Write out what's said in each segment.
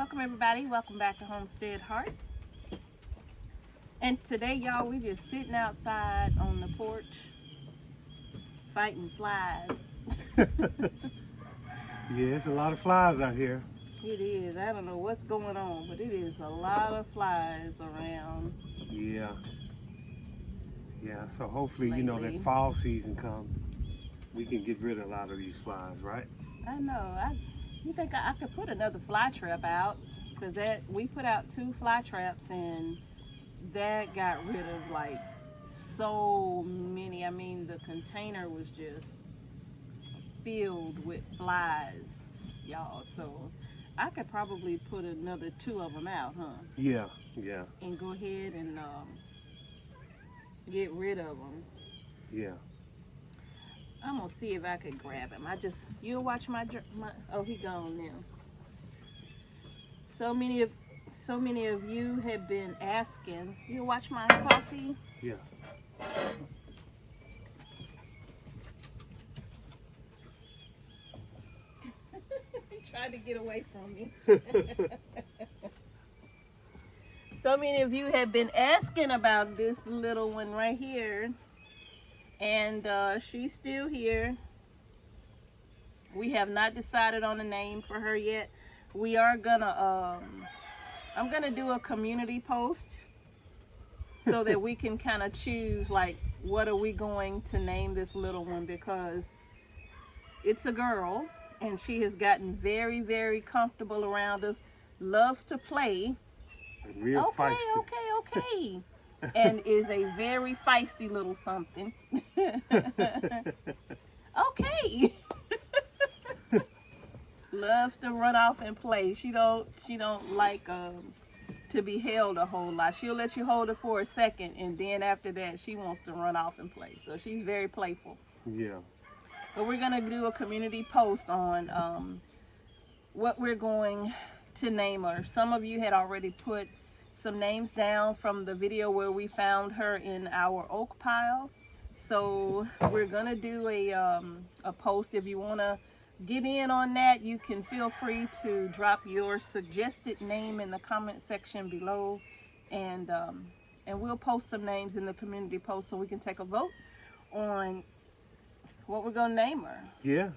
Welcome everybody, welcome back to Homestead Heart. And today y'all, we just sitting outside on the porch fighting flies. Yeah, it's a lot of flies out here. It is. I don't know what's going on, but it is a lot of flies around. Yeah. Yeah, so hopefully, you know, Lately. that fall season comes, we can get rid of a lot of these flies, right? I know. You think I could put another fly trap out? Because we put out 2 fly traps and that got rid of like so many. I mean, the container was just filled with flies, y'all. So I could probably put another 2 of them out, huh? Yeah, yeah, And go ahead and get rid of them. yeah. I'm gonna see if I could grab him. You'll watch my, oh, he gone now. So many of you have been asking. You watch my coffee? Yeah. He tried to get away from me. So many of you have been asking about this little one right here. And she's still here. We have not decided on a name for her yet. We are gonna, I'm gonna do a community post so that we can kind of choose, like, what are we going to name this little one, because it's a girl and she has gotten very, very comfortable around us, loves to play. And real feisty. Okay. And is a very feisty little something. Okay. Loves to run off and play. She don't like to be held a whole lot. She'll let you hold her for a second, and then after that she wants to run off and play. So she's very playful. Yeah. But we're gonna do a community post on what we're going to name her. Some of you had already put some names down from the video where we found her in our oak pile. So we're gonna do a post. If you wanna get in on that, you can feel free to drop your suggested name in the comment section below, and we'll post some names in the community post so we can take a vote on what we're gonna name her. Yeah.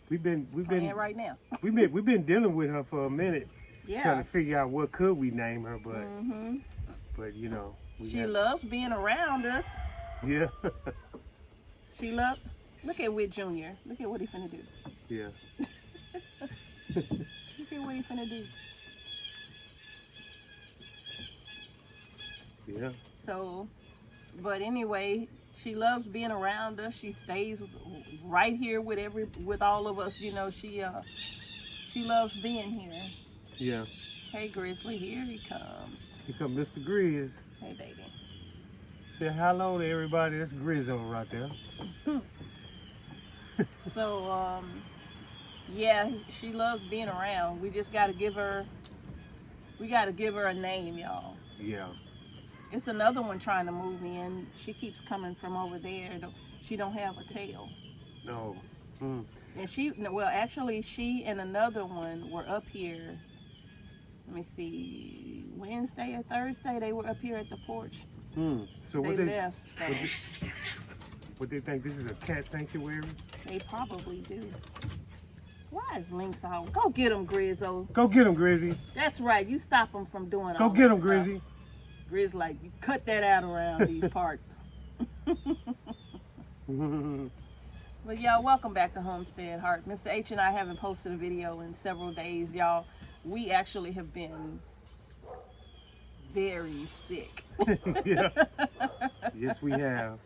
We've been right now. we've been dealing with her for a minute, Yeah. trying to figure out what could we name her, but but you know, She loves being around us. Yeah. She loves. Look at Whit Jr. Look at what he finna do. Yeah. Look at what he finna do. Yeah. So, but anyway, she loves being around us. She stays right here with all of us. You know, she loves being here. Yeah. Hey, Grizzly, here he comes. Here come Mr. Grizz. Hey, baby. Say hello to everybody. That's Grizz over right there. So, yeah, she loves being around. We just gotta give her a name, y'all. Yeah. It's another one trying to move in. She keeps coming from over there. She don't have a tail. No. And actually she and another one were up here. Let me see, Wednesday or Thursday, they were up here at the porch. So They left. What they think, this is a cat sanctuary? They probably do. Why is Lynx all? Go get him, Grizzo. Go get him, Grizzy. That's right. You stop him from doing Go all get that him, stuff. Grizzy. Grizz, like, you cut that out around these parts. But y'all, welcome back to Homestead Heart. Mr. H and I haven't posted a video in several days, y'all. We actually have been very sick. Yeah. Yes, we have.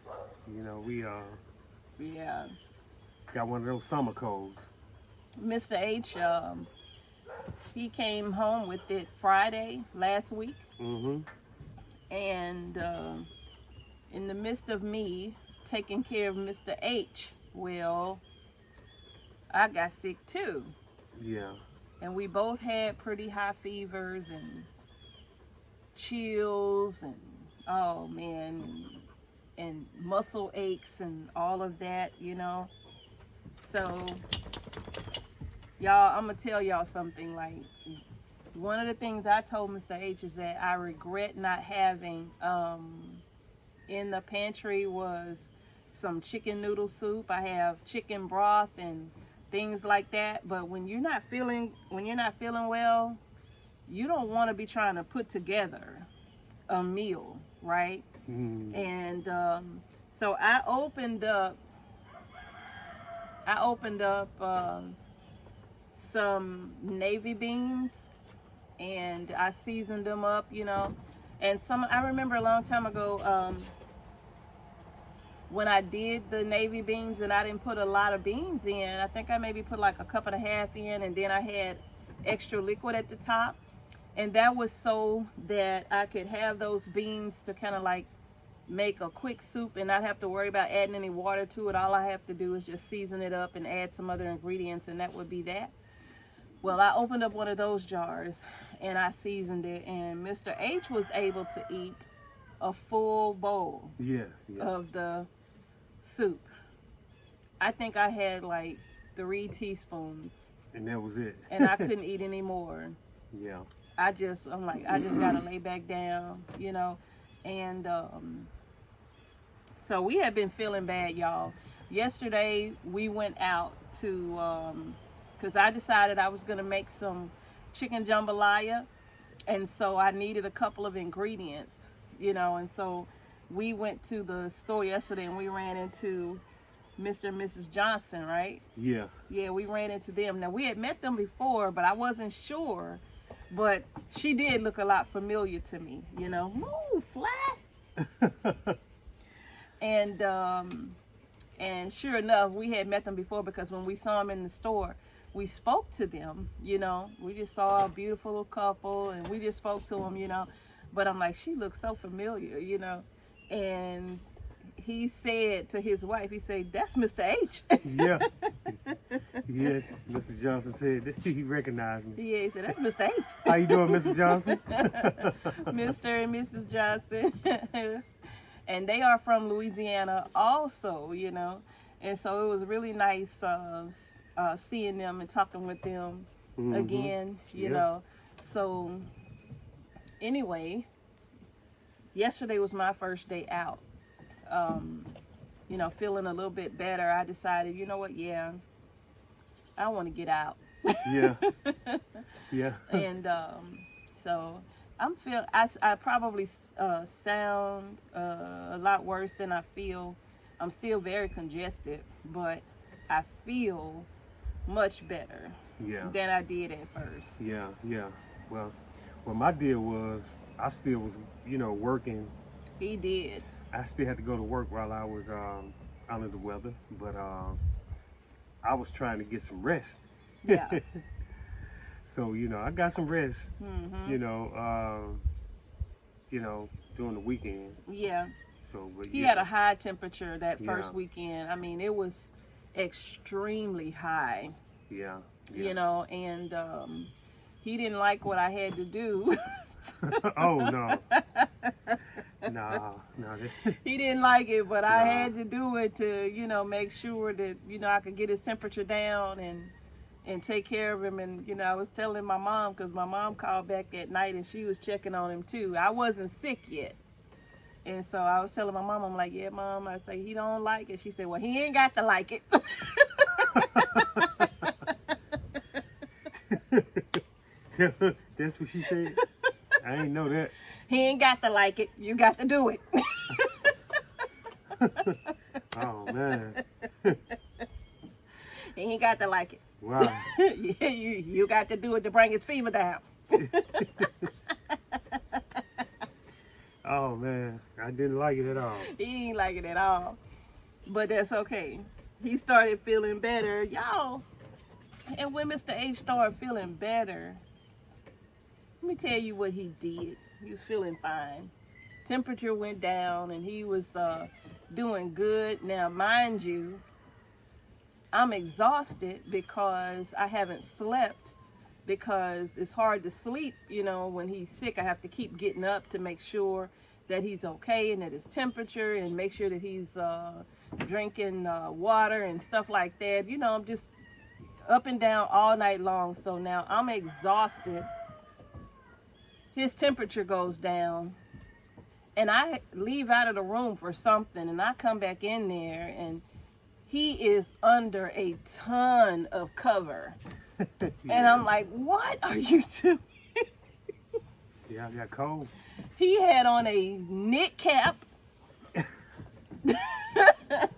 You know, we Yeah. got one of those summer colds. Mr. H, he came home with it Friday last week. And in the midst of me taking care of Mr. H, well, I got sick too. Yeah. And we both had pretty high fevers and chills and, oh man, and muscle aches and all of that, you know. So Y'all, I'm gonna tell y'all something. Like, one of the things I told Mr. H is that I regret not having in the pantry was some chicken noodle soup. I have chicken broth and things like that. But when you're not feeling well, you don't want to be trying to put together a meal, right? And so I opened up some navy beans, and I seasoned them up, and I remember a long time ago, when I did the navy beans and I didn't put a lot of beans in. I think I maybe put like a cup and a half in, and then I had extra liquid at the top, and that was so that I could have those beans to kind of like make a quick soup and not have to worry about adding any water to it. All I have to do is just season it up and add some other ingredients, and that would be that. Well, I opened up one of those jars and I seasoned it, and Mr. H was able to eat a full bowl of the soup. I think I had like 3 teaspoons. And that was it. And I couldn't eat any more. Yeah. I just gotta lay back down, and so we have been feeling bad, y'all. Yesterday we went out to because I decided I was gonna make some chicken jambalaya, and so I needed a couple of ingredients, and so we went to the store yesterday and we ran into Mr. and Mrs. Johnson, right? Yeah. Yeah, we ran into them. Now, we had met them before, but I wasn't sure. But she did look a lot familiar to me, Move, flat. And sure enough, we had met them before, because when we saw them in the store, we spoke to them, We just saw a beautiful little couple, and we just spoke to them, But I'm like, she looks so familiar, And he said to his wife, he said, "That's Mr. H." Yeah. Yes, Mr. Johnson said that he recognized me. Yeah, he said, "That's Mr. H." How you doing, Mr. Johnson? Mr. and Mrs. Johnson. And they are from Louisiana also, And so it was really nice seeing them and talking with them again, So anyway, yesterday was my first day out. Feeling a little bit better. I decided, you know what? Yeah, I want to get out. Yeah. Yeah. And so I probably sound a lot worse than I feel. I'm still very congested, but I feel much better than I did at first. Yeah, yeah. Well, my deal was, I still was, working. He did. I still had to go to work while I was under the weather, but I was trying to get some rest. Yeah. So, I got some rest, during the weekend. Yeah. So, but he had a high temperature that first weekend. I mean, it was extremely high. Yeah. And he didn't like what I had to do. Oh, no. No. He didn't like it, but I had to do it to, make sure that, I could get his temperature down and take care of him. And, I was telling my mom, because my mom called back at night and she was checking on him too. I wasn't sick yet. And so I was telling my mom, I'm like, yeah, Mom, I say, he don't like it. She said, well, he ain't got to like it. That's what she said? I ain't know that. He ain't got to like it. You got to do it. Oh, man. He ain't got to like it. Wow. Yeah, you got to do it to bring his fever down. Oh, man. I didn't like it at all. He ain't like it at all. But that's okay. He started feeling better. Y'all, and when Mr. H started feeling better, let me tell you what he did. He was feeling fine. Temperature went down and he was doing good. Now, mind you, I'm exhausted because I haven't slept, because it's hard to sleep, when he's sick. I have to keep getting up to make sure that he's okay and that his temperature, and make sure that he's drinking water and stuff like that. I'm just up and down all night long. So now I'm exhausted. His temperature goes down. And I leave out of the room for something, and I come back in there, and he is under a ton of cover. Yeah. And I'm like, what are you doing? Yeah, I got cold. He had on a knit cap,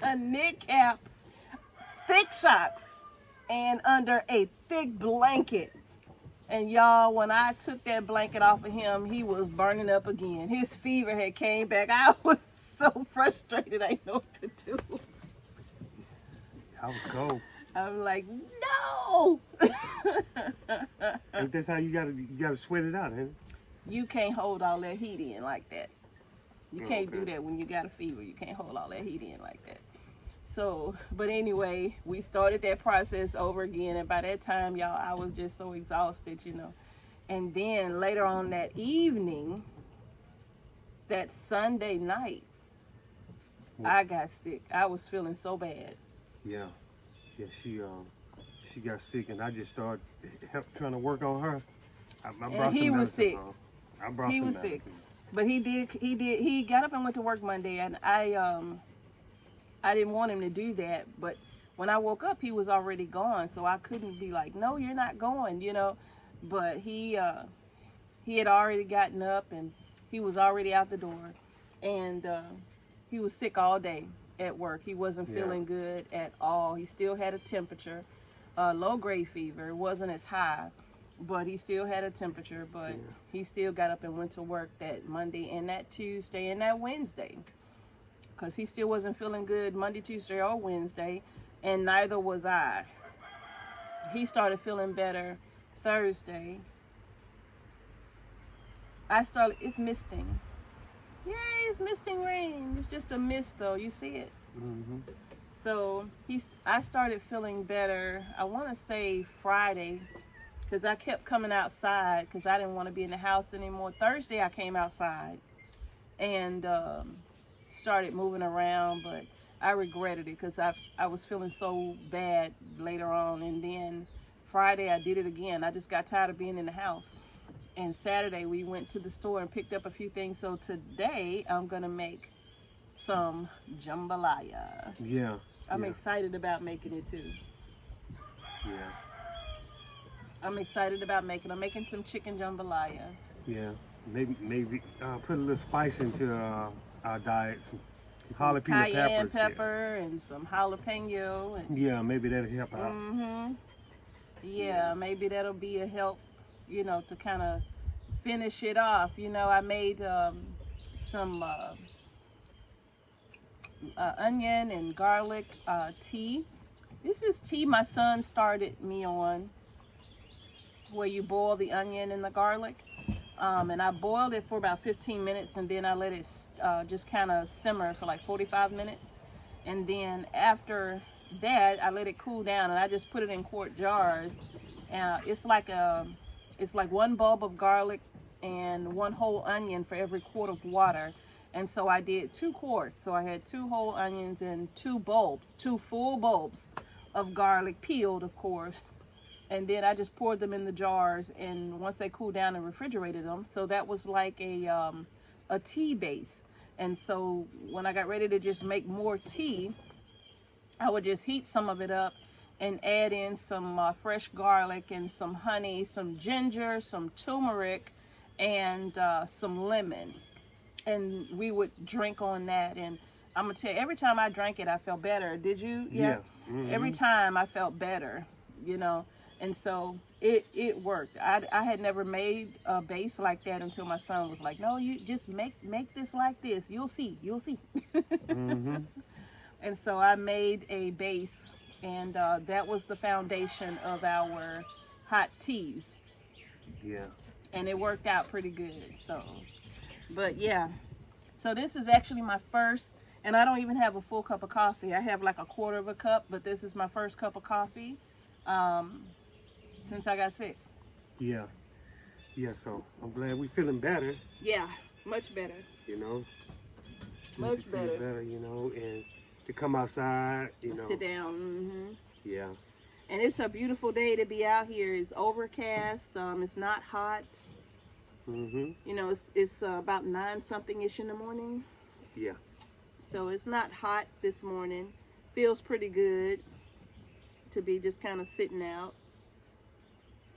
a knit cap, thick socks, and under a thick blanket. And y'all, when I took that blanket off of him, he was burning up again. His fever had came back. I was so frustrated. I didn't know what to do. I was cold. I'm like, no. Ain't that how you gotta sweat it out, huh? You can't hold all that heat in like that. You can't do Okay. that when you got a fever. You can't hold all that heat in like that. So, but anyway, we started that process over again. And by that time, y'all, I was just so exhausted, you know. And then later on that evening, that Sunday night, I got sick. I was feeling so bad. Yeah, she got sick, and I just started trying to work on her. I brought he some was medicine sick. for her. I brought He some was medicine. sick. But he got up and went to work Monday, and I didn't want him to do that, but when I woke up, he was already gone, so I couldn't be like, no, you're not going, you know. But he had already gotten up, and he was already out the door, and he was sick all day at work. He wasn't feeling good at all. He still had a temperature, low-grade fever. It wasn't as high, but he still had a temperature, but he still got up and went to work that Monday and that Tuesday and that Wednesday. Because he still wasn't feeling good Monday, Tuesday, or Wednesday, and neither was I. He started feeling better Thursday. It's misting. Yay, it's misting rain. It's just a mist though, you see it? Mm-hmm. So I started feeling better, I want to say Friday, because I kept coming outside because I didn't want to be in the house anymore. Thursday I came outside and started moving around, but I regretted it because I was feeling so bad later on. And then Friday I did it again. I just got tired of being in the house. And Saturday we went to the store and picked up a few things. So today I'm gonna make some jambalaya. Yeah. I'm excited about making it too. Yeah. I'm excited about making some chicken jambalaya. Yeah. Maybe put a little spice into our diet. Some jalapeno Cayenne peppers. pepper and some jalapeno. And, Yeah, maybe that'll help out. mm-hmm. Yeah, maybe that'll be a help, you know, to kind of finish it off. You know, I made some onion and garlic tea. This is tea my son started me on, where you boil the onion and the garlic. And I boiled it for about 15 minutes, and then I let it just kind of simmer for like 45 minutes. And then after that, I let it cool down, and I just put it in quart jars. It's like one bulb of garlic and one whole onion for every quart of water. And so I did 2 quarts. So I had 2 whole onions and 2 full bulbs of garlic, peeled of course. And then I just poured them in the jars, and once they cooled down and refrigerated them. So that was like a tea base. And so when I got ready to just make more tea, I would just heat some of it up and add in some fresh garlic and some honey, some ginger, some turmeric, and some lemon. And we would drink on that. And I'm gonna tell you, every time I drank it, I felt better. Did you? Yeah. Mm-hmm. Every time I felt better, you know. And so it worked. I had never made a base like that until my son was like, no, you just make this like this. You'll see. Mm-hmm. And so I made a base, and that was the foundation of our hot teas. Yeah. And it worked out pretty good. So, but yeah. So this is actually my first, and I don't even have a full cup of coffee. I have like a quarter of a cup, but this is my first cup of coffee since I got sick. Yeah. Yeah, so I'm glad we're feeling better. Yeah, much better. You know. Much feel better. You know, and to come outside, you know. Sit down. Mm-hmm. Yeah. And it's a beautiful day to be out here. It's overcast. It's not hot. Mm-hmm. You know, it's about 9-something-ish in the morning. Yeah. So it's not hot this morning. Feels pretty good to be just kind of sitting out,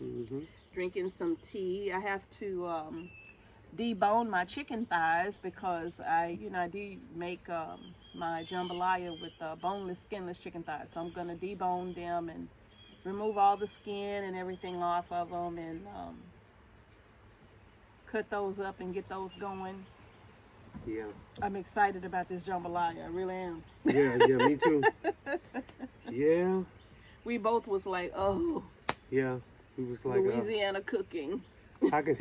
Mm-hmm. drinking some tea. I have to debone my chicken thighs because I do make my jambalaya with boneless, skinless chicken thighs. So I'm gonna debone them and remove all the skin and everything off of them, and cut those up and get those going. Yeah. I'm excited about this jambalaya. I really am. Yeah, me too. Yeah. We both was like, oh, Yeah. It was like Louisiana cooking. how can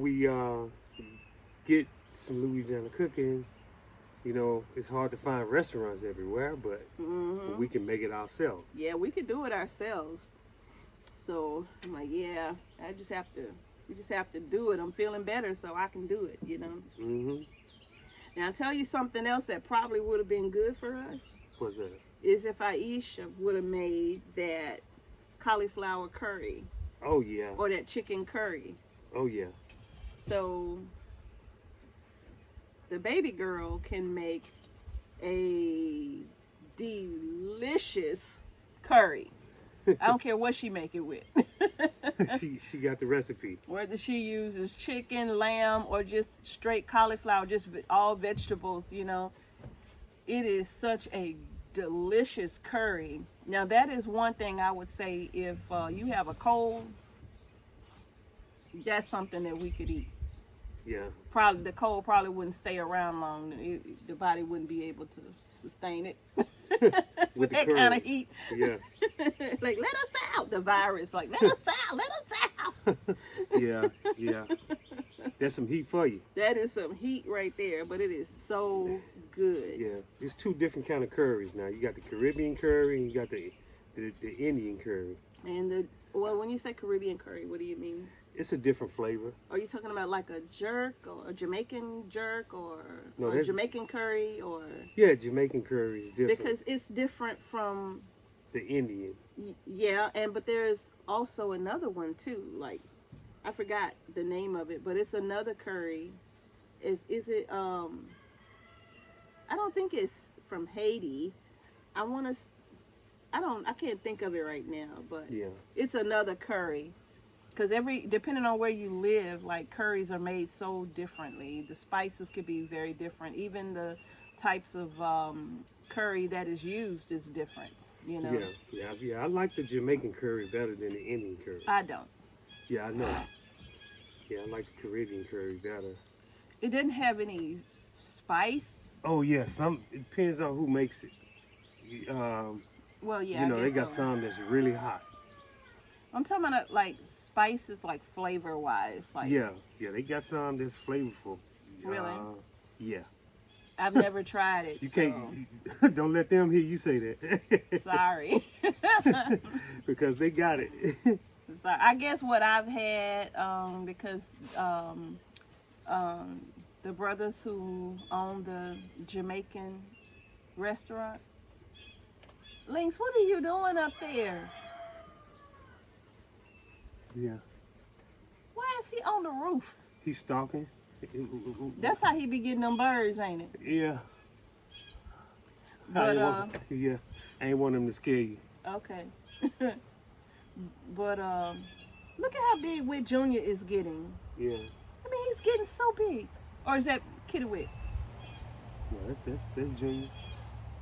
we get some Louisiana cooking? You know, it's hard to find restaurants everywhere, but we can make it ourselves. Yeah, we could do it ourselves. So I'm like, yeah, we just have to do it. I'm feeling better, so I can do it, you know. Mm-hmm. Now, I'll tell you something else that probably would have been good for us What's that? is if Aisha would have made that cauliflower curry Oh yeah. or that chicken curry. Oh yeah. So the baby girl can make a delicious curry. I don't care what she make it with. she got the recipe. Whether she uses chicken, lamb, or just straight cauliflower, just all vegetables, you know. It is such a delicious curry. Now that is one thing I would say, if you have a cold, that's something that we could eat. Yeah. Probably the cold probably wouldn't stay around long. The body wouldn't be able to sustain it with that kind of heat. Yeah. Like, let us out. The virus, like, let us out, let us out. Yeah. That's some heat for you. That is some heat right there, but it is so good. Yeah. There's two different kind of curries now. You got the Caribbean curry and you got the Indian curry. And when you say Caribbean curry, what do you mean? It's a different flavor. Are you talking about like a jerk or a Jamaican jerk or No, Jamaican curry or? Yeah, Jamaican curry is different. Because it's different from the Indian. Yeah, but there's also another one too. Like, I forgot the name of it, but it's another curry. Is it? I don't think it's from Haiti. I can't think of it right now, but yeah, it's another curry. Because depending on where you live, like, curries are made so differently. The spices could be very different. Even the types of curry that is used is different, you know. Yeah. I like the Jamaican curry better than the Indian curry. I don't. Yeah, I know. Yeah, I like the Caribbean curry better. It didn't have any spice. Oh yeah, it depends on who makes it. Well, yeah, you know, I guess they got so. some that's really hot. I'm talking about like spices, like flavor wise. Like, Yeah, they got some that's flavorful. Really? Yeah. I've never tried it. You can't. Don't let them hear you say that. Sorry. Because they got it. Sorry. I guess what I've had, because the brothers who own the Jamaican restaurant. Lynx, what are you doing up there? Yeah. Why is he on the roof? He's stalking. That's how he be getting them birds, ain't it? Yeah. But I ain't want him to scare you. okay. But look at how big Wit Junior is getting. Yeah. I mean, he's getting so big. Or is that Kitty Wit? No, that's Junior.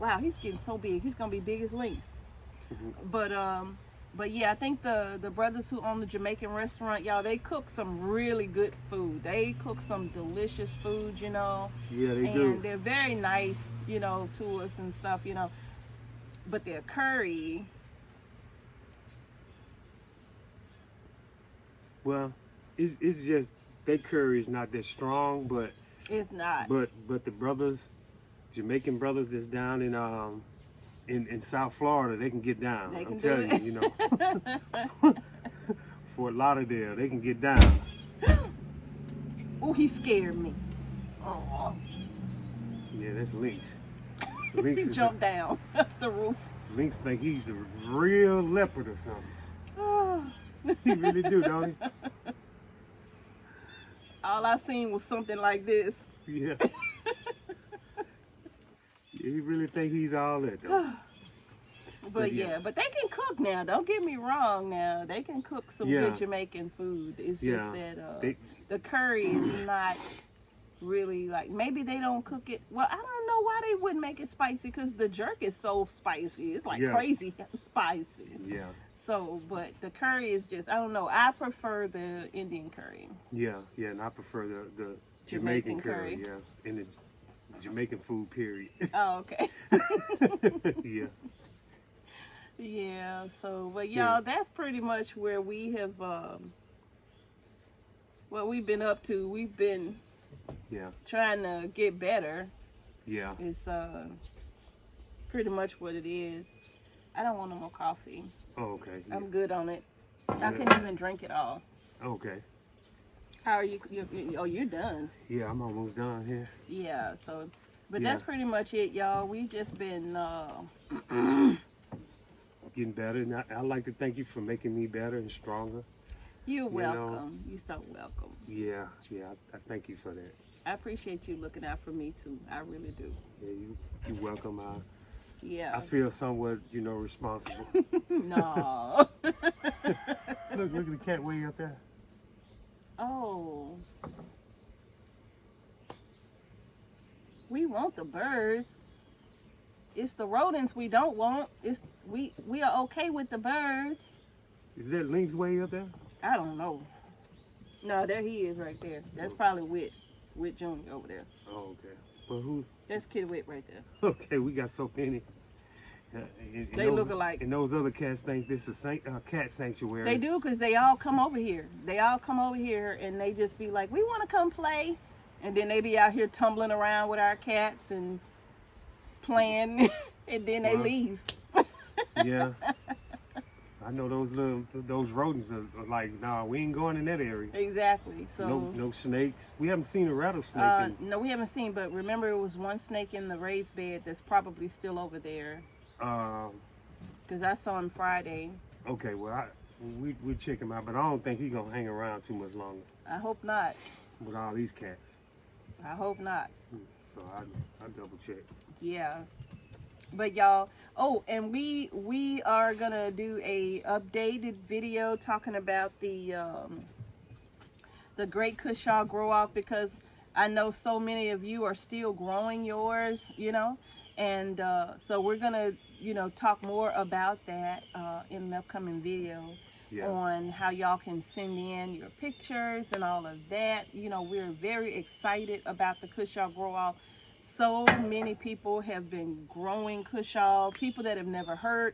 Wow, he's getting so big. He's gonna be big as Lynx. But yeah, I think the brothers who own the Jamaican restaurant, y'all, they cook some really good food. They cook some delicious food, you know. Yeah, they and do. And they're very nice, you know, to us and stuff, you know. But their curry. Well, it's just their curry is not that strong, but It's not. But the brothers, Jamaican brothers that's down in South Florida, they can get down. They can I'm do telling it. you, you know. Fort Lauderdale, they can get down. Oh, he scared me. Oh. Yeah, that's Lynx. Lynx He jumped down the roof. Lynx think he's a real leopard or something. He really do, don't he? All I seen was something like this. Yeah. Yeah, he really think he's all that, though. But yeah, but they can cook now. Don't get me wrong now. They can cook some Yeah. good Jamaican food. It's Yeah. just that They- the curry is not really like, maybe they don't cook it. Well, I don't know why they wouldn't make it spicy, because the jerk is so spicy. It's like Yeah. crazy spicy. Yeah. So, but the curry is just, I don't know. I prefer the Indian curry. Yeah, yeah, and I prefer the Jamaican Jamaican curry, curry. yeah, and the Jamaican food, period. Oh, okay. Yeah, Yeah, so, but y'all, Yeah. that's pretty much where we have, what we've been up to. We've been yeah, trying to get better. yeah. It's pretty much what it is. I don't want no more coffee. Oh, okay. Yeah. I'm good on it. I Yeah. couldn't even drink it all. Okay. How are you? Oh, you're done. Yeah, I'm almost done here. Yeah, so, but Yeah. that's pretty much it, y'all. We've just been, Getting better, and I'd like to thank you for making me better and stronger. you're know. welcome. You're so welcome. Yeah, yeah, I thank you for that. I appreciate you looking out for me too. I really do. Yeah, you're welcome. I Yeah. feel somewhat, responsible. No. Look at the cat way up there. Oh. We want the birds. It's the rodents we don't want. We are okay with the birds. Is that Lynx way up there? I don't know. No, there he is right there. That's probably Wit Junior over there. Oh, okay. But who? That's Kid Wit right there. Okay, we got so many. And They those, look alike. And those other cats think this is a cat sanctuary. They do, because they all come over here. They all come over here and they just be like, we want to come play. And then they be out here tumbling around with our cats and playing. And then they Well, leave. Yeah. I know those rodents are like, nah, we ain't going in that area. Exactly. So No snakes. We haven't seen a rattlesnake. no, we haven't seen, but remember it was one snake in the raised bed that's probably still over there. Because I saw him Friday. Okay, well, we check him out, but I don't think he's gonna hang around too much longer I hope not. with all these cats. I hope not. So I double check. Yeah. But y'all, oh, and we are gonna do a updated video talking about the Great Cushaw Grow Off, because I know so many of you are still growing yours, and so we're gonna talk more about that in an upcoming video. Yeah. On how y'all can send in your pictures and all of that. We're very excited about the Cushaw Grow Off. So many people have been growing Cushaw. People that have never heard.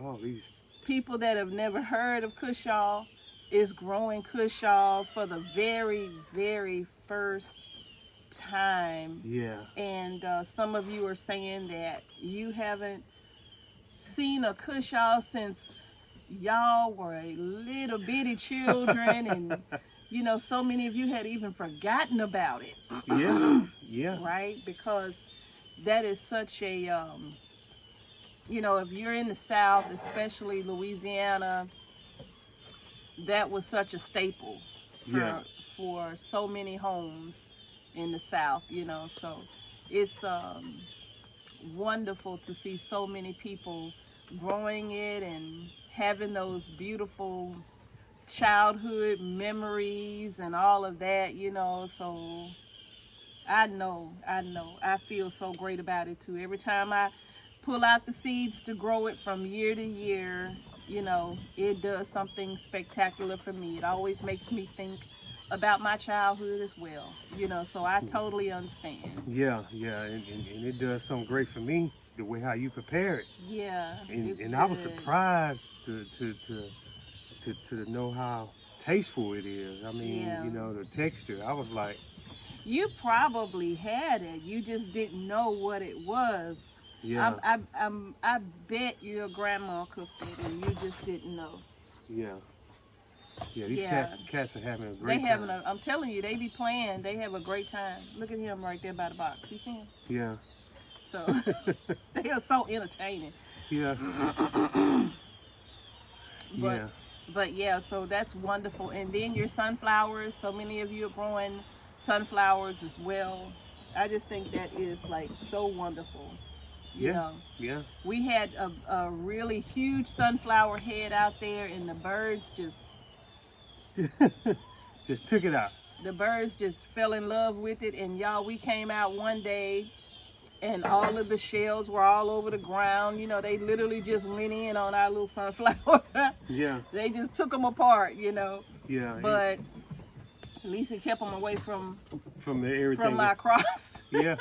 Oh, these. People that have never heard of Cushaw is growing Cushaw for the very, very first time. Yeah. And some of you are saying that you haven't seen a Cushaw since y'all were little bitty children, and so many of you had even forgotten about it. Yeah. Yeah. Right? Because that is such a if you're in the South, especially Louisiana, that was such a staple for so many homes in the South, so it's wonderful to see so many people growing it and having those beautiful childhood memories and all of that, so I know, I feel so great about it too. Every time I pull out the seeds to grow it from year to year, it does something spectacular for me. It always makes me think about my childhood as well, so I totally understand. Yeah, and it does something great for me, the way how you prepare it. Yeah. And I was surprised to know how tasteful it is. I mean, the texture. I was like, you probably had it. You just didn't know what it was. yeah, I bet your grandma cooked it and you just didn't know. yeah. These Yeah. cats are having a great time. I'm telling you, they be playing. They have a great time. Look at him right there by the box. You see him? Yeah. So they are so entertaining. Yeah. But Yeah. but yeah, so that's wonderful. And then your sunflowers, so many of you are growing sunflowers as well. I just think that is like so wonderful. You Yeah. know, Yeah. we had a really huge sunflower head out there, and the birds just fell in love with it. And y'all, we came out one day and all of the shells were all over the ground. You know, they literally just went in on our little sunflower. Yeah. They just took them apart, you know. Yeah. But at least it kept them away from everything. my crops. Yeah.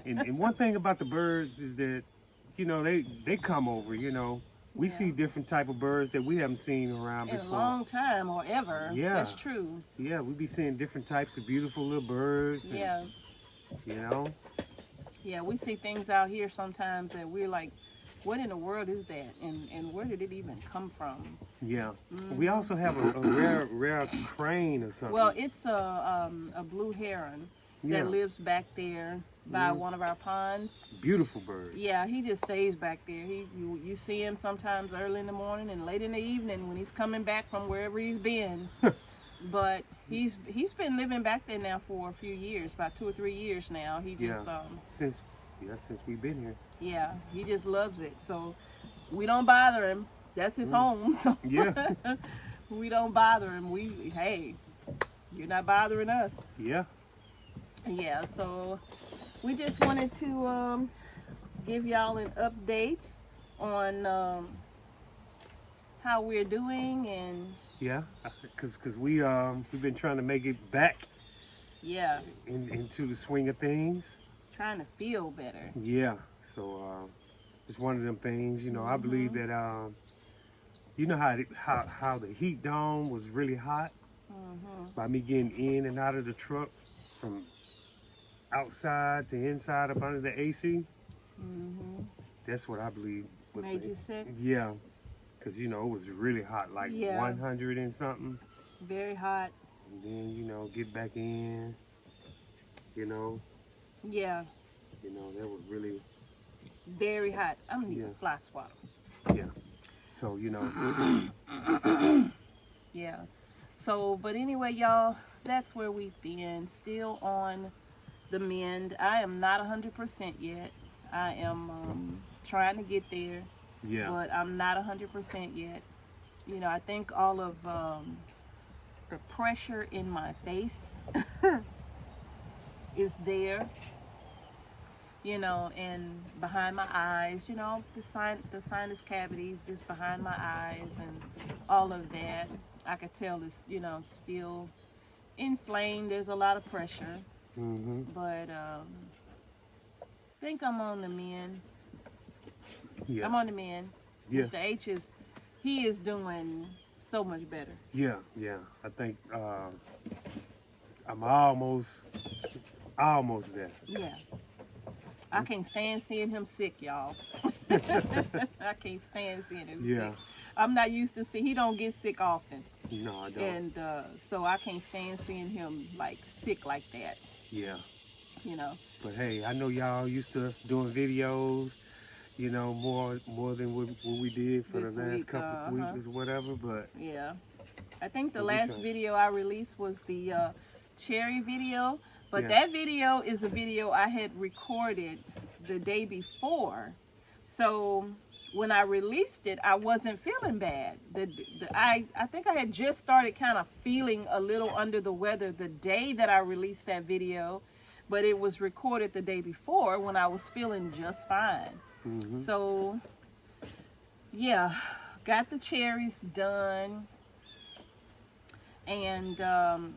And one thing about the birds is that, you know, they come over, you know. We Yeah. see different type of birds that we haven't seen around In before. a long time or ever. Yeah. That's true. Yeah, we be seeing different types of beautiful little birds. And, Yeah. You know? Yeah, we see things out here sometimes that we're like, what in the world is that? And where did it even come from? Yeah. Mhm. We also have a rare crane or something. Well, it's a blue heron yeah. that lives back there by Mhm. one of our ponds. Beautiful bird. Yeah, he just stays back there. You see him sometimes early in the morning and late in the evening when he's coming back from wherever he's been. But he's been living back there now for a few years, about 2 or 3 years now. He just since we've been here. yeah, he just loves it. So we don't bother him. That's his home. So Yeah. we don't bother him. Hey, you're not bothering us. Yeah. Yeah, so we just wanted to give y'all an update on how we're doing, and Yeah, cause we've been trying to make it back yeah, into the swing of things. trying to feel better. Yeah, so it's one of them things. You know, I believe that you know how the heat dome was really hot by me getting in and out of the truck from outside to inside up under the AC. That's what I believe Made you sick? Yeah, because you know it was really hot, like Yeah. 100 and something. Very hot. And then, you know, get back in, you know, Yeah, that was really, very hot. I'm gonna need Yeah. a fly swatter. yeah. So, you know, Yeah. So, but anyway, y'all, that's where we've been. Still on the mend. I am not 100% yet. I am trying to get there, yeah, but I'm not 100% yet. You know, I think all of the pressure in my face is there. You know, and behind my eyes, you know, the sinus cavities just behind my eyes and all of that. I could tell it's, you know, still inflamed. There's a lot of pressure, but I think I'm on the mend. yeah, I'm on the mend. yeah, Mr. H he is doing so much better. yeah, yeah. I think I'm almost there. Yeah. I can't stand seeing him sick, y'all. I can't stand seeing him Yeah. sick. I'm not used to he don't get sick often. No, I don't. And so I can't stand seeing him like sick like that, Yeah. you know. But hey, I know y'all used to us doing videos, you know, more than what we did for This the last week, couple of weeks or whatever. But Yeah. I think the But we last try. video I released was the cherry video. But Yeah. that video is a video I had recorded the day before. So when I released it, I wasn't feeling bad. I think I had just started kind of feeling a little under the weather the day that I released that video. But it was recorded the day before when I was feeling just fine. So, yeah, got the cherries done. And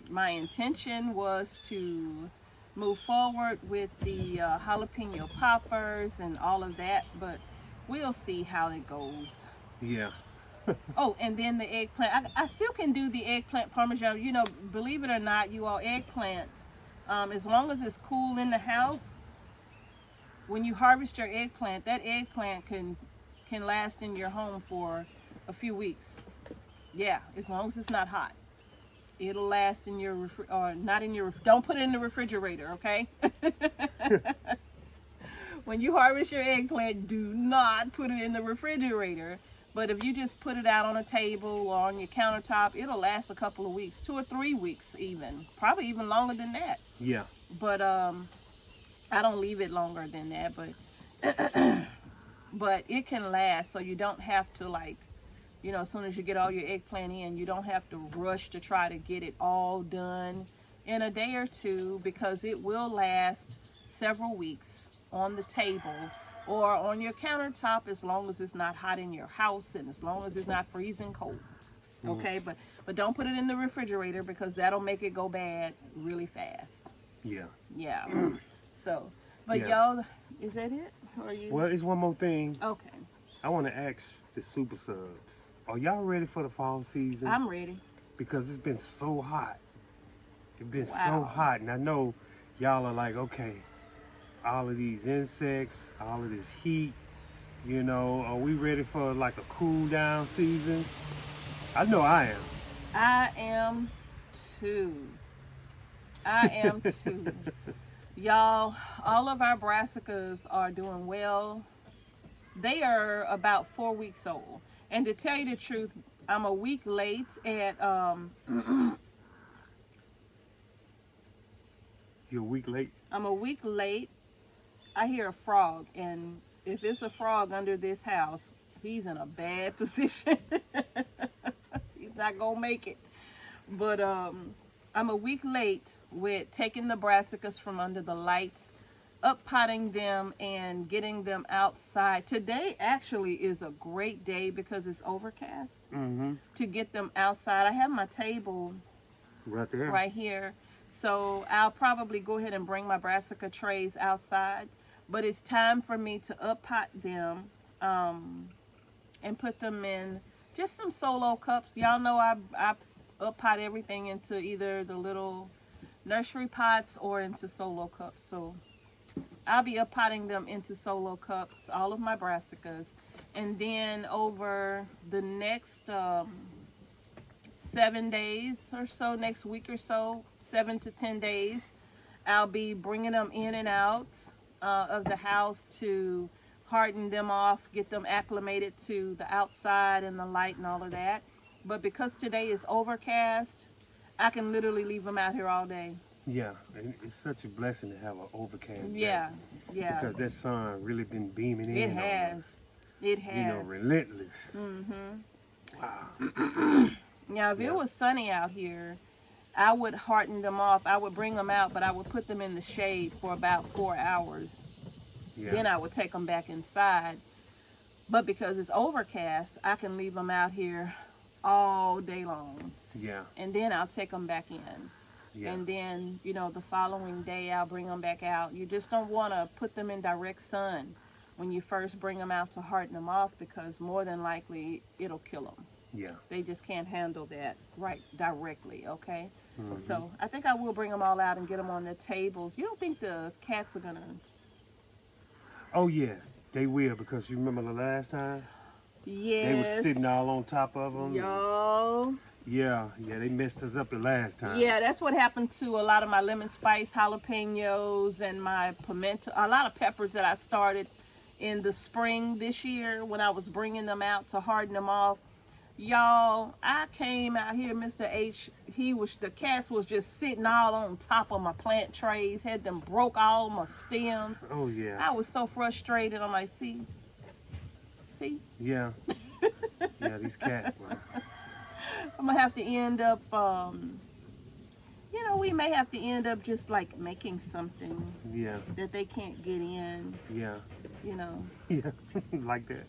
my intention was to move forward with the jalapeno poppers and all of that, but we'll see how it goes. yeah, Oh, and then the eggplant. I still can do the eggplant parmesan. You know, believe it or not, you all, eggplant, as long as it's cool in the house, when you harvest your eggplant, that eggplant can last in your home for a few weeks. Yeah, as long as it's not hot. It'll last in your not in your don't put it in the refrigerator, okay? when you harvest your eggplant, do not put it in the refrigerator. But if you just put it out on a table or on your countertop, it'll last a couple of weeks, 2 or 3 weeks even. Probably even longer than that. Yeah. But I don't leave it longer than that, but it can last, so you don't have to, like, you know, as soon as you get all your eggplant in, you don't have to rush to try to get it all done in a day or two, because it will last several weeks on the table or on your countertop, as long as it's not hot in your house and as long as it's not freezing cold. Okay, but don't put it in the refrigerator, because that'll make it go bad really fast. Yeah. Yeah. So, but Yeah. y'all, is that it? Or are you? Well, it's one more thing. Okay. I want to ask the super subs. Are y'all ready for the fall season? I'm ready. Because it's been so hot. It's been so Wow. hot. And I know y'all are like, okay, all of these insects, all of this heat, you know, are we ready for like a cool down season? I know I am. I am too. I am too. Y'all, all of our brassicas are doing well. They are about 4 weeks old. And to tell you the truth, I'm a week late at You're a week late? I'm a week late. I hear a frog, and if it's a frog under this house, he's in a bad position. He's not gonna make it. But I'm a week late with taking the brassicas from under the lights, up potting them and getting them outside. Today actually is a great day because it's overcast to get them outside. I have my table Right there. right here. So I'll probably go ahead and bring my brassica trays outside. But it's time for me to up pot them and put them in just some solo cups. Y'all know I up pot everything into either the little nursery pots or into solo cups. So I'll be up potting them into solo cups, all of my brassicas. And then over the next 7 days or so, next week or so, 7 to 10 days, I'll be bringing them in and out of the house to harden them off, get them acclimated to the outside and the light and all of that. But because today is overcast, I can literally leave them out here all day. Yeah, and it's such a blessing to have an overcast day. Yeah, yeah. Because that sun really been beaming in. It on has. us. It has. You know, relentless. Mm-hmm. Wow. Now, if it was sunny out here, I would harden them off. I would bring them out, but I would put them in the shade for about 4 hours. Yeah. Then I would take them back inside. But because it's overcast, I can leave them out here all day long. Yeah. And then I'll take them back in. Yeah. And then, you know, the following day I'll bring them back out. You just don't want to put them in direct sun when you first bring them out to harden them off, because more than likely it'll kill them. Yeah. They just can't handle that right directly, okay? So I think I will bring them all out and get them on their tables. You don't think the cats are going to... Oh, yeah. They will, because you remember the last time? Yes. They were sitting all on top of them. Yo. Yeah, they messed us up the last time. Yeah, that's what happened to a lot of my lemon spice jalapenos and my pimento, a lot of peppers that I started in the spring this year when I was bringing them out to harden them off. Y'all, I came out here, Mr. H, the cats was just sitting all on top of my plant trays, had them broke all my stems. Oh, yeah. I was so frustrated. I'm like, see? Yeah. Yeah, these cats, man. I'm gonna have to end up, you know, we may have to end up just like making something Yeah. that they can't get in, Yeah. you know. Yeah. Like that.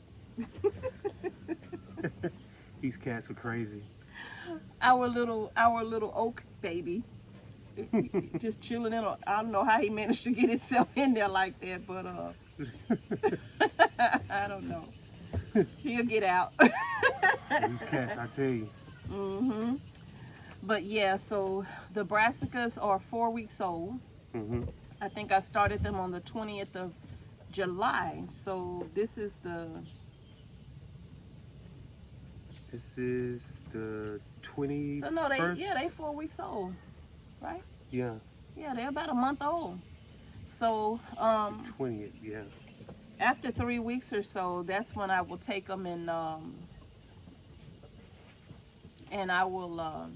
These cats are crazy. Our little oak baby, just chilling in. I don't know how he managed to get himself in there like that, but I don't know. He'll get out. These cats, I tell you. But yeah, so the brassicas are 4 weeks old. I think I started them on the 20th of July. So this is the 21st. So no, they 4 weeks old, right? Yeah. Yeah, they're about a month old. So 20th, yeah. after 3 weeks or so, that's when I will take them and I will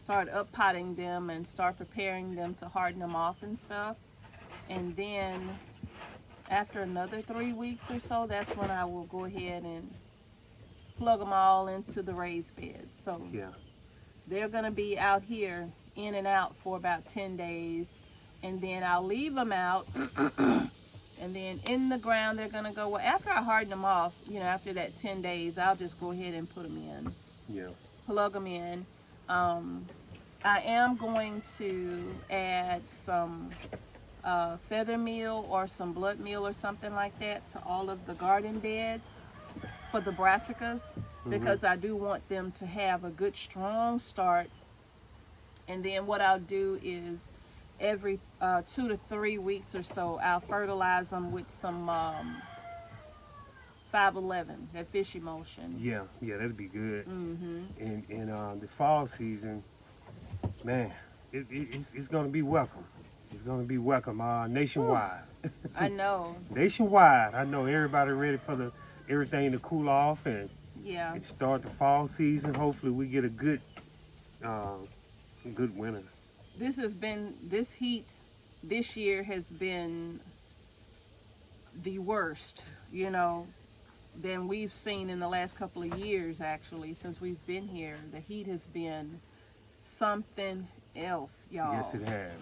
start up potting them and start preparing them to harden them off and stuff. And then after another 3 weeks or so, that's when I will go ahead and plug them all into the raised beds. So Yeah. they're gonna be out here in and out for about 10 days, and then I'll leave them out. And then in the ground, they're gonna go, well, after I harden them off, you know, after that 10 days, I'll just go ahead and put them in. Yeah. Plug them in. I am going to add some feather meal or some blood meal or something like that to all of the garden beds for the brassicas, because I do want them to have a good strong start. And then what I'll do is every 2 to 3 weeks or so, I'll fertilize them with some 511, that fish emulsion. Yeah, that'd be good. Mm-hmm. And in the fall season, man, it's gonna be welcome. It's gonna be welcome nationwide. I know. Nationwide, I know everybody ready for everything to cool off and Yeah. start the fall season. Hopefully, we get a good winter. This heat this year has been the worst, you know, than we've seen in the last couple of years. Actually, since we've been here, the heat has been something else, y'all. Yes, it has.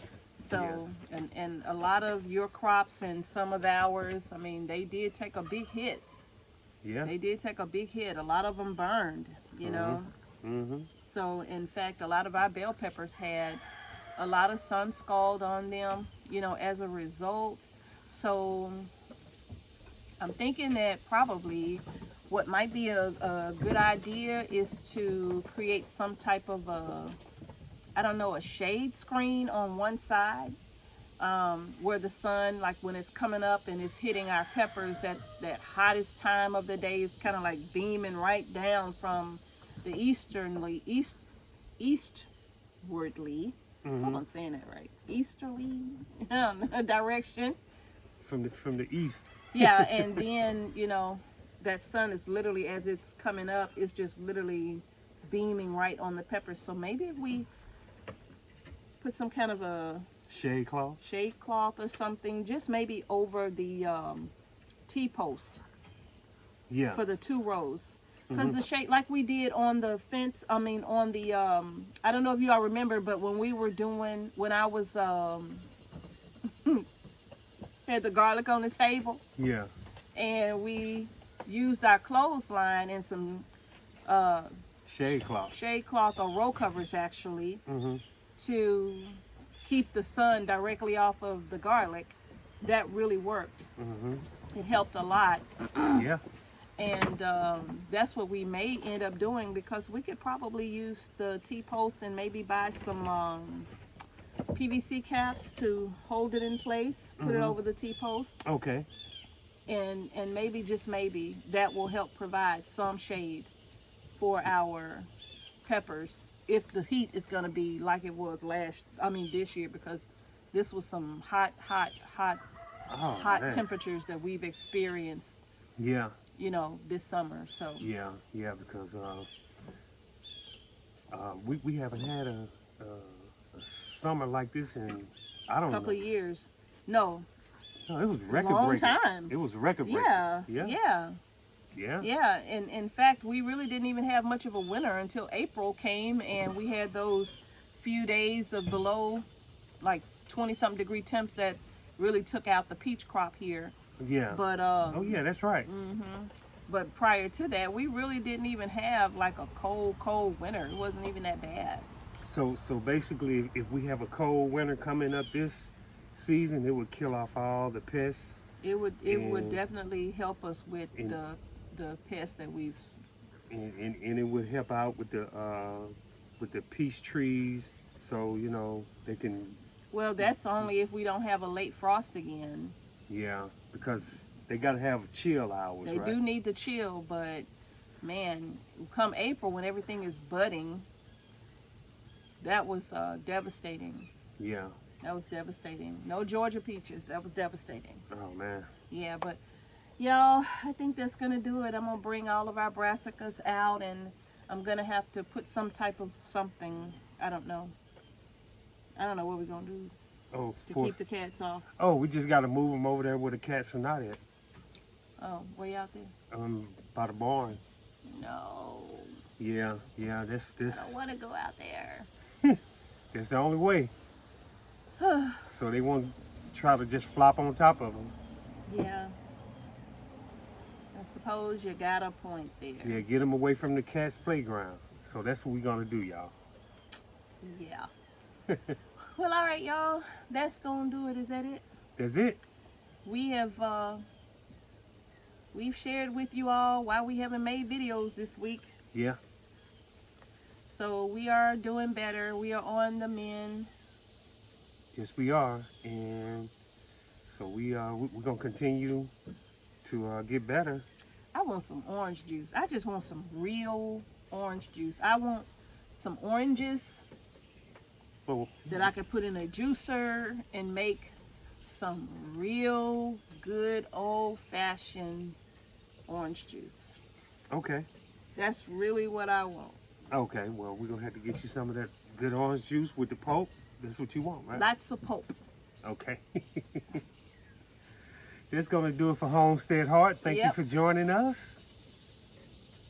So, and a lot of your crops and some of ours, I mean, they did take a big hit. Yeah. They did take a big hit. A lot of them burned, you know. Mm-hmm. So, in fact, a lot of our bell peppers had a lot of sun scald on them, you know, as a result. So, I'm thinking that probably what might be a good idea is to create some type of a shade screen on one side, where the sun, like when it's coming up and it's hitting our peppers at that hottest time of the day, it's kind of like beaming right down from the eastwardly, I hope I'm saying that right, easterly direction. From the east. Yeah, and then, you know, that sun is literally, as it's coming up, it's just literally beaming right on the peppers. So maybe if we put some kind of a shade cloth or something, just maybe over the T-post. Yeah. For the 2 rows. Because the shade, like we did on the fence, I mean, on the, I don't know if you all remember, but when I was, had the garlic on the table. Yeah. And we used our clothesline and some shade cloth or row covers, actually, to keep the sun directly off of the garlic. That really worked. It helped a lot. Yeah. And that's what we may end up doing, because we could probably use the T-post and maybe buy some PVC caps to hold it in place, put it over the T-post. Okay. And maybe, just maybe, that will help provide some shade for our peppers if the heat is going to be like it was this year, because this was some hot temperatures that we've experienced. Yeah. You know, this summer. So yeah, because we haven't had a summer like this in I don't know. Couple of years. No, it was record long breaking. time. It was record breaking. Yeah. And in fact, we really didn't even have much of a winter until April came, and we had those few days of below like 20-something degree temps that really took out the peach crop here. Yeah. But oh yeah, that's right. But prior to that, we really didn't even have like a cold winter. It wasn't even that bad. So basically, if we have a cold winter coming up this season, it would kill off all the pests. It would definitely help us with the pests that we've. And it would help out with the peach trees, so you know they can. Well, that's only if we don't have a late frost again. Yeah, because they got to have chill hours, They do need the chill, but man, come April when everything is budding, that was devastating. Yeah. That was devastating. No Georgia peaches. That was devastating. Oh man. Yeah, but Y'all, I think that's gonna do it. I'm gonna bring all of our brassicas out, and I'm gonna have to put some type of something. I don't know what we're gonna do Oh, to keep the cats off. oh, we just got to move them over there where the cats are not at. Oh, way out there? By the barn. No. Yeah, this. I don't want to go out there. That's the only way. So they won't try to just flop on top of them. Yeah. I suppose you got a point there. Yeah, get them away from the cat's playground. So that's what we're gonna do, y'all. Yeah. Well, all right, y'all. That's gonna do it. Is that it? That's it. We have we've shared with you all why we haven't made videos this week. Yeah. So we are doing better. We are on the mend. Yes, we are, and so we're gonna continue to get better. I want some orange juice. I just want some real orange juice. I want some oranges Well, that I could put in a juicer and make some real good old-fashioned orange juice. okay. That's really what I want. Okay, well, we're gonna have to get you some of that good orange juice with the pulp. That's what you want, right? Lots of pulp. Okay. That's gonna do it for Homestead Heart. Thank you for joining us.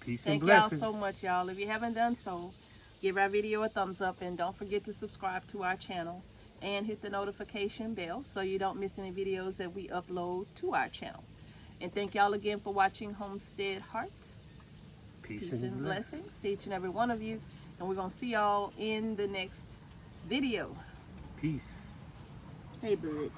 Peace and Thank y'all blessings. so much, y'all. If you haven't done so, give our video a thumbs up, and don't forget to subscribe to our channel and hit the notification bell so you don't miss any videos that we upload to our channel. And thank y'all again for watching Homestead Heart. Peace and blessings to each and every one of you. And we're going to see y'all in the next video. Peace. Hey, bud.